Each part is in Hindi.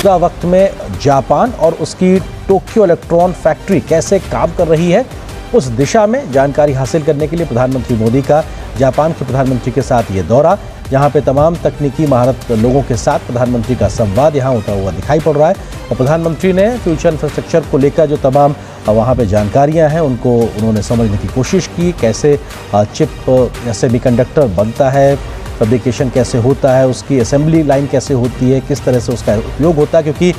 मौजूदा वक्त में जापान और उसकी टोक्यो इलेक्ट्रॉन फैक्ट्री कैसे काम कर रही है, उस दिशा में जानकारी हासिल करने के लिए प्रधानमंत्री मोदी का जापान के प्रधानमंत्री के साथ ये दौरा, जहां पे तमाम तकनीकी महारत लोगों के साथ प्रधानमंत्री का संवाद यहां होता हुआ दिखाई पड़ रहा है। और प्रधानमंत्री ने फ्यूचर इंफ्रास्ट्रक्चर को लेकर जो तमाम वहां पे जानकारियां हैं उनको उन्होंने समझने की कोशिश की। कैसे चिप या सेमीकंडक्टर बनता है, फैब्रिकेशन कैसे होता है, उसकी असेंबली लाइन कैसे होती है, किस तरह से उसका उपयोग होता है, क्योंकि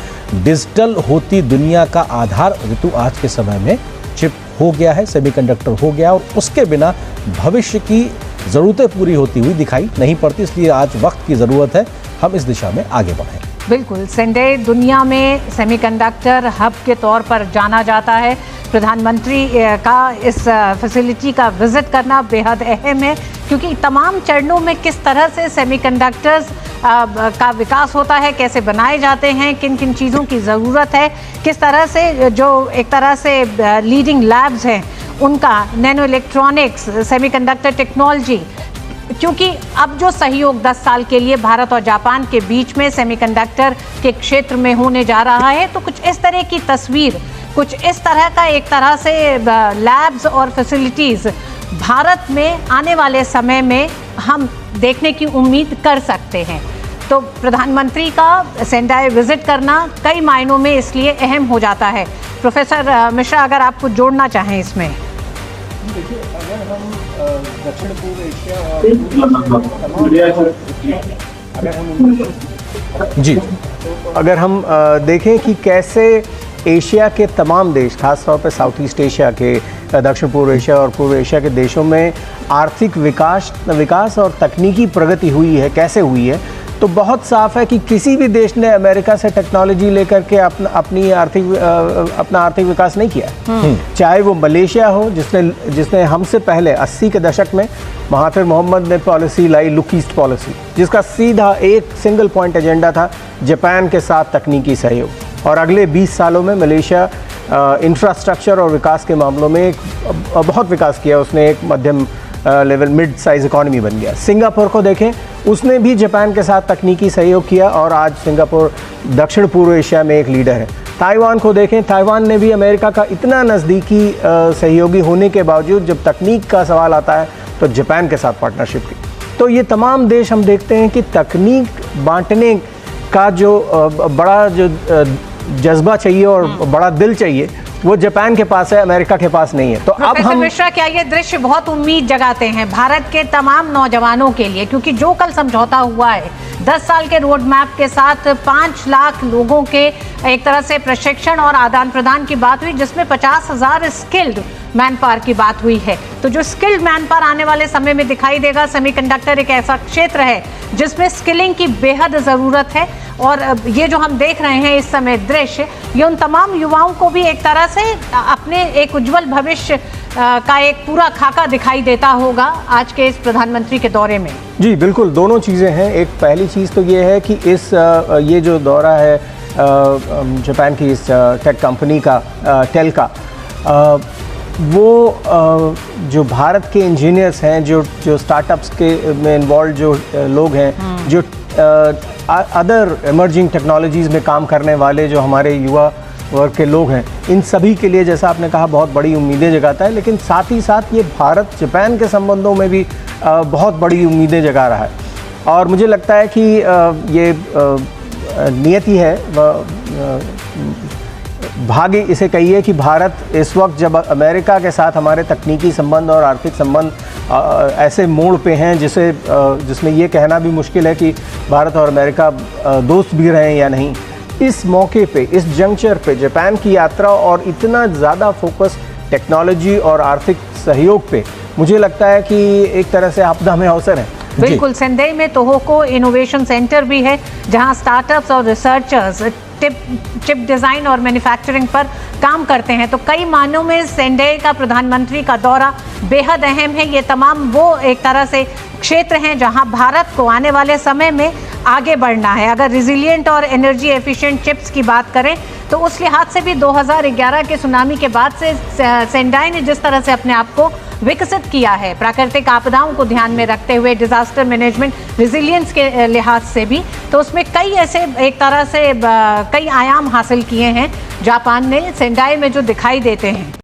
डिजिटल होती दुनिया का आधार ऋतु आज के समय में चिप हो गया है, सेमीकंडक्टर हो गया, और उसके बिना भविष्य की ज़रूरतें पूरी होती हुई दिखाई नहीं पड़ती। इसलिए आज वक्त की ज़रूरत है हम इस दिशा में आगे बढ़ें। बिल्कुल सेंडई दुनिया में सेमीकंडक्टर हब के तौर पर जाना जाता है। प्रधानमंत्री का इस फैसिलिटी का विजिट करना बेहद अहम है, क्योंकि तमाम चरणों में किस तरह से सेमीकंडक्टर्स का विकास होता है, कैसे बनाए जाते हैं, किन किन चीज़ों की ज़रूरत है, किस तरह से जो एक तरह से लीडिंग लैब्स हैं उनका, नैनो इलेक्ट्रॉनिक्स, सेमीकंडक्टर टेक्नोलॉजी, क्योंकि अब जो सहयोग 10 साल के लिए भारत और जापान के बीच में सेमीकंडक्टर के क्षेत्र में होने जा रहा है, तो कुछ इस तरह की तस्वीर, कुछ इस तरह का एक तरह से लैब्स और फैसिलिटीज़ भारत में आने वाले समय में हम देखने की उम्मीद कर सकते हैं। तो प्रधानमंत्री का सेंडई विजिट करना कई मायनों में इसलिए अहम हो जाता है। प्रोफेसर मिश्रा, अगर आप कुछ जोड़ना चाहें इसमें। देखिए, अगर हम दक्षिण पूर्व एशिया और अगर हम देखें कि कैसे एशिया के तमाम देश, खासतौर पर साउथ ईस्ट एशिया के, दक्षिण पूर्व एशिया और पूर्व एशिया के देशों में आर्थिक विकास और तकनीकी प्रगति हुई है, कैसे हुई है, तो बहुत साफ है कि किसी भी देश ने अमेरिका से टेक्नोलॉजी लेकर के अपना आर्थिक विकास नहीं किया। चाहे वो मलेशिया हो, जिसने हमसे पहले 80 के दशक में महाथिर मोहम्मद ने पॉलिसी लाई, लुक ईस्ट पॉलिसी, जिसका सीधा एक सिंगल पॉइंट एजेंडा था जापान के साथ तकनीकी सहयोग, और अगले 20 सालों में मलेशिया इंफ्रास्ट्रक्चर और विकास के मामलों में बहुत विकास किया। उसने एक मध्यम लेवल मिड साइज इकॉनमी बन गया। सिंगापुर को देखें, उसने भी जापान के साथ तकनीकी सहयोग किया और आज सिंगापुर दक्षिण पूर्व एशिया में एक लीडर है। ताइवान को देखें, ताइवान ने भी अमेरिका का इतना नज़दीकी सहयोगी होने के बावजूद जब तकनीक का सवाल आता है तो जापान के साथ पार्टनरशिप की। तो ये तमाम देश हम देखते हैं कि तकनीक बांटने का जो बड़ा जो जज्बा चाहिए और बड़ा दिल चाहिए, वो जापान के पास है, अमेरिका के पास नहीं है। तो अब हम मिश्रा, क्या ये दृश्य बहुत उम्मीद जगाते हैं भारत के तमाम नौजवानों के लिए, क्योंकि जो कल समझौता हुआ है 10 साल के रोड मैप के साथ 5 लाख लोगों के एक तरह से प्रशिक्षण और आदान प्रदान की बात हुई, जिसमें 50,000 स्किल्ड मैन पावर की बात हुई है। तो जो स्किल्ड मैन पावर आने वाले समय में दिखाई देगा, सेमीकंडक्टर एक ऐसा क्षेत्र है जिसमें स्किलिंग की बेहद ज़रूरत है। और ये जो हम देख रहे हैं इस समय दृश्य, ये उन तमाम युवाओं को भी एक तरह से अपने एक उज्जवल भविष्य का एक पूरा खाका दिखाई देता होगा आज के इस प्रधानमंत्री के दौरे में। जी बिल्कुल, दोनों चीज़ें हैं। एक पहली चीज़ तो ये है कि ये जो दौरा है जापान की इस टेक कंपनी का, टेल का, वो जो भारत के इंजीनियर्स हैं, जो स्टार्टअप्स के में इन्वॉल्व जो लोग हैं, जो अदर इमर्जिंग टेक्नोलॉजीज़ में काम करने वाले जो हमारे युवा वर्ग के लोग हैं, इन सभी के लिए, जैसा आपने कहा, बहुत बड़ी उम्मीदें जगाता है। लेकिन साथ ही साथ ये भारत जापान के संबंधों में भी बहुत बड़ी उम्मीदें जगा रहा है। और मुझे लगता है कि ये नियति है, भाग्य इसे कहिए कि भारत इस वक्त जब अमेरिका के साथ हमारे तकनीकी संबंध और आर्थिक संबंध ऐसे मोड़ पे हैं जिसमें ये कहना भी मुश्किल है कि भारत और अमेरिका दोस्त भी रहे या नहीं। इस मौके पे, इस जंक्चर पे जापान की यात्रा और इतना ज़्यादा फोकस टेक्नोलॉजी और आर्थिक सहयोग पे, मुझे लगता है कि एक तरह से आपदा में अवसर है। बिल्कुल, सेंडई में तोहोको इनोवेशन सेंटर भी है, जहां स्टार्टअप्स और रिसर्चर्स चिप डिज़ाइन और मैन्युफैक्चरिंग पर काम करते हैं। तो कई मायनों में सेंडई का प्रधानमंत्री का दौरा बेहद अहम है। ये तमाम वो एक तरह से क्षेत्र हैं जहां भारत को आने वाले समय में आगे बढ़ना है। अगर रिजिलियंट और एनर्जी एफिशिएंट चिप्स की बात करें तो उस लिहाज से भी 2011 के सुनामी के बाद से सेंडई ने जिस तरह से अपने आप को विकसित किया है, प्राकृतिक आपदाओं को ध्यान में रखते हुए, डिजास्टर मैनेजमेंट, रिजिलियंस के लिहाज से भी, तो उसमें कई ऐसे एक तरह से कई आयाम हासिल किए हैं जापान ने सेंडाई में जो दिखाई देते हैं।